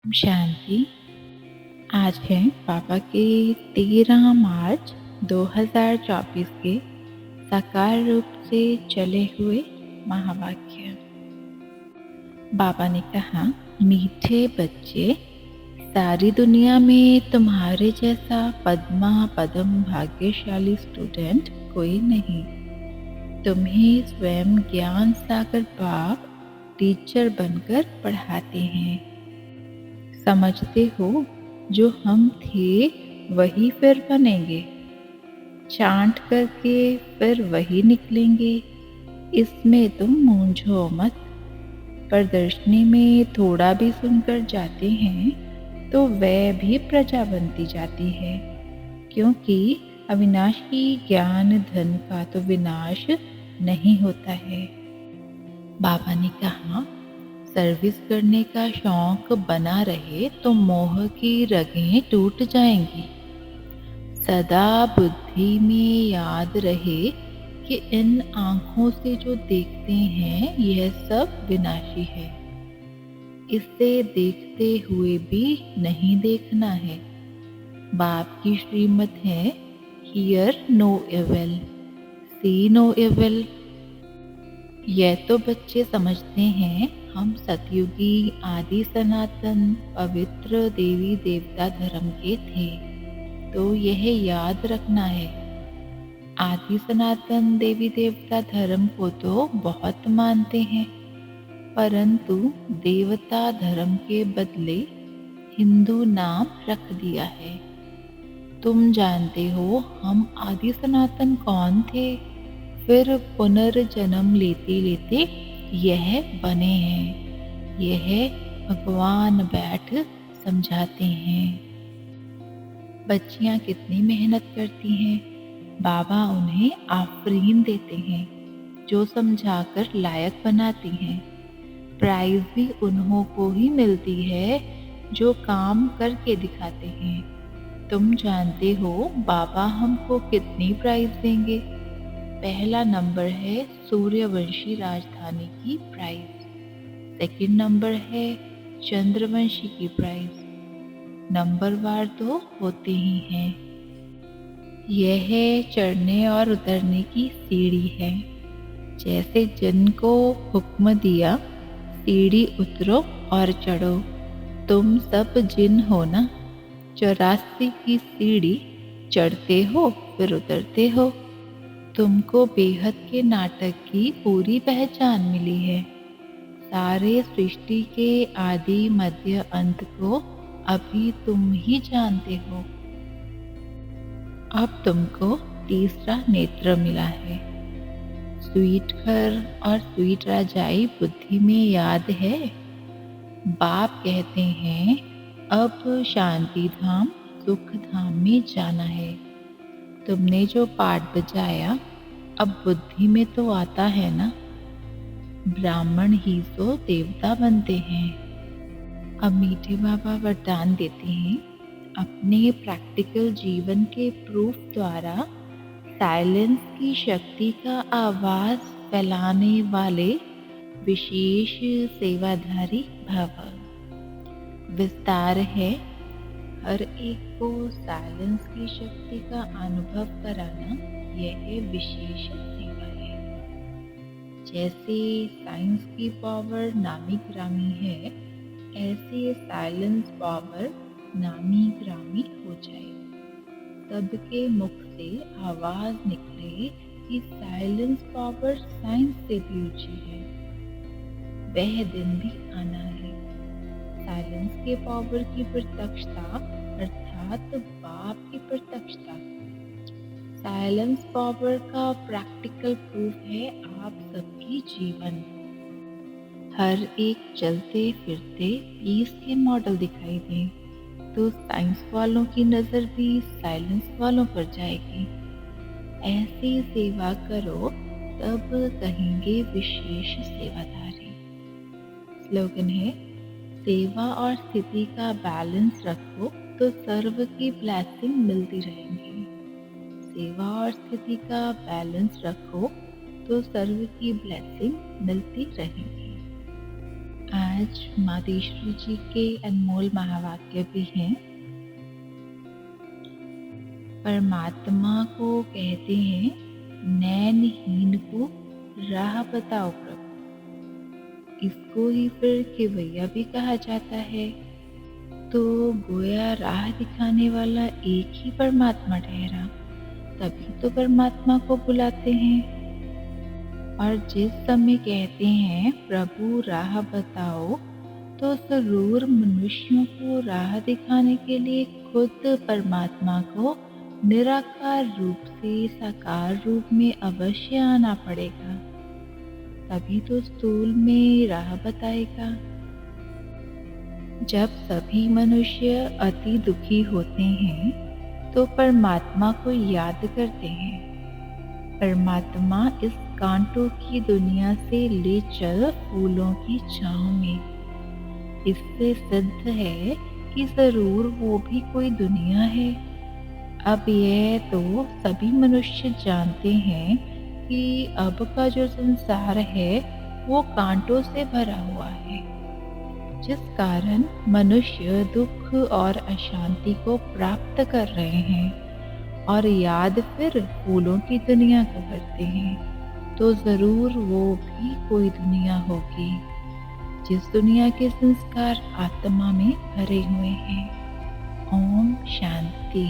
शांति। आज है पापा के 13 मार्च 2024 के साकार रूप से चले हुए महावाक्य। बाबा ने कहा, मीठे बच्चे, सारी दुनिया में तुम्हारे जैसा पद्मा पदम भाग्यशाली स्टूडेंट कोई नहीं। तुम्हें स्वयं ज्ञान सागर बाप टीचर बनकर पढ़ाते हैं। समझते हो, जो हम थे वही फिर बनेंगे, चांट करके फिर वही निकलेंगे। इसमें तुम मूंझो मत। प्रदर्शनी में थोड़ा भी सुनकर जाते हैं तो वह भी प्रजा बनती जाती है, क्योंकि अविनाशी ज्ञान धन का तो विनाश नहीं होता है। बाबा ने कहा, सर्विस करने का शौक बना रहे तो मोह की रगें टूट जाएंगी। सदा बुद्धि में याद रहे कि इन आँखों से जो देखते हैं यह सब विनाशी है। इसे देखते हुए भी नहीं देखना है। बाप की श्रीमत है, hear no evil, see no evil. यह तो बच्चे समझते हैं हम सतयुगी आदि सनातन पवित्र देवी देवता धर्म के थे, तो यह याद रखना है। आदि सनातन देवी देवता धर्म को तो बहुत मानते हैं, परंतु देवता धर्म के बदले हिंदू नाम रख दिया है। तुम जानते हो हम आदि सनातन कौन थे, फिर पुनर्जन्म लेते लेते यह बने हैं। यह भगवान बैठ समझाते हैं। बच्चियां कितनी मेहनत करती हैं, बाबा उन्हें आफरीन देते हैं, जो समझाकर लायक बनाती हैं। प्राइज भी उन्हों को ही मिलती है जो काम करके दिखाते हैं। तुम जानते हो बाबा हमको कितनी प्राइज देंगे? पहला नंबर है सूर्यवंशी राजधानी की प्राइज, सेकंड नंबर है चंद्रवंशी की प्राइज। नंबरवार तो होते ही हैं। यह चढ़ने और उतरने की सीढ़ी है। जैसे जिनको हुक्म दिया, सीढ़ी उतरो और चढ़ो। तुम सब जिन हो ना, 84 की सीढ़ी चढ़ते हो फिर उतरते हो। तुमको बेहद के नाटक की पूरी पहचान मिली है। सारे सृष्टि के आदि मध्य अंत को अभी तुम ही जानते हो। अब तुमको तीसरा नेत्र मिला है। स्वीट घर और स्वीट राजाई बुद्धि में याद है। बाप कहते हैं, अब शांति धाम सुख धाम में जाना है। तुमने जो पाठ बजाया अब बुद्धि में तो आता है ना। ब्राह्मण ही तो देवता बनते हैं। अब मीठे बाबा वरदान देते हैं, अपने प्रैक्टिकल जीवन के प्रूफ द्वारा साइलेंस की शक्ति का आवाज फैलाने वाले विशेष सेवाधारी भव। विस्तार है, हर एक को साइलेंस की शक्ति का अनुभव कराना यह विशेष सेवा है। जैसे साइंस की पावर नामी ग्रामी है, ऐसे साइलेंस पावर नामी ग्रामी हो जाए। सबके मुख से आवाज निकले कि साइलेंस पावर साइंस से भी ऊंची है। वह दिन भी आना है। साइलेंस के पावर की प्रत्यक्षता अर्थात बाप की प्रत्यक्षता। साइलेंस पावर का प्रैक्टिकल प्रूफ है आप सबकी जीवन। हर एक चलते फिरते पीस के मॉडल दिखाई दें तो साइंस वालों की नज़र भी साइलेंस वालों पर जाएगी। ऐसी सेवा करो तब कहेंगे विशेष सेवाधारी। स्लोगन है, सेवा और स्थिति का बैलेंस रखो तो सर्व की ब्लेसिंग मिलती रहेंगी। सेवा और स्थिति का बैलेंस रखो तो सर्व की ब्लेसिंग मिलती रहेगी। आज मातेश्वरी जी के अनमोल महावाक्य भी हैं। परमात्मा को कहते हैं, नैनहीन को राह बताओ प्रभु। इसको ही फिर खेवैया भी कहा जाता है। तो गोया राह दिखाने वाला एक ही परमात्मा ठहरा, तभी तो परमात्मा को बुलाते हैं। और जिस समय कहते हैं प्रभु राह बताओ, तो जरूर मनुष्यों को राह दिखाने के लिए खुद परमात्मा को निराकार रूप से साकार रूप में अवश्य आना पड़ेगा, तभी तो स्थूल में राह बताएगा। जब सभी मनुष्य अति दुखी होते हैं तो परमात्मा को याद करते हैं। परमात्मा इस कांटों की दुनिया से ले चल फूलों की छांव में। इससे सिद्ध है कि जरूर वो भी कोई दुनिया है। अब यह तो सभी मनुष्य जानते हैं कि अब का जो संसार है वो कांटों से भरा हुआ है, जिस कारण मनुष्य दुख और अशांति को प्राप्त कर रहे हैं और याद फिर फूलों की दुनिया को करते हैं। तो जरूर वो भी कोई दुनिया होगी, जिस दुनिया के संस्कार आत्मा में भरे हुए हैं। ओम शांति।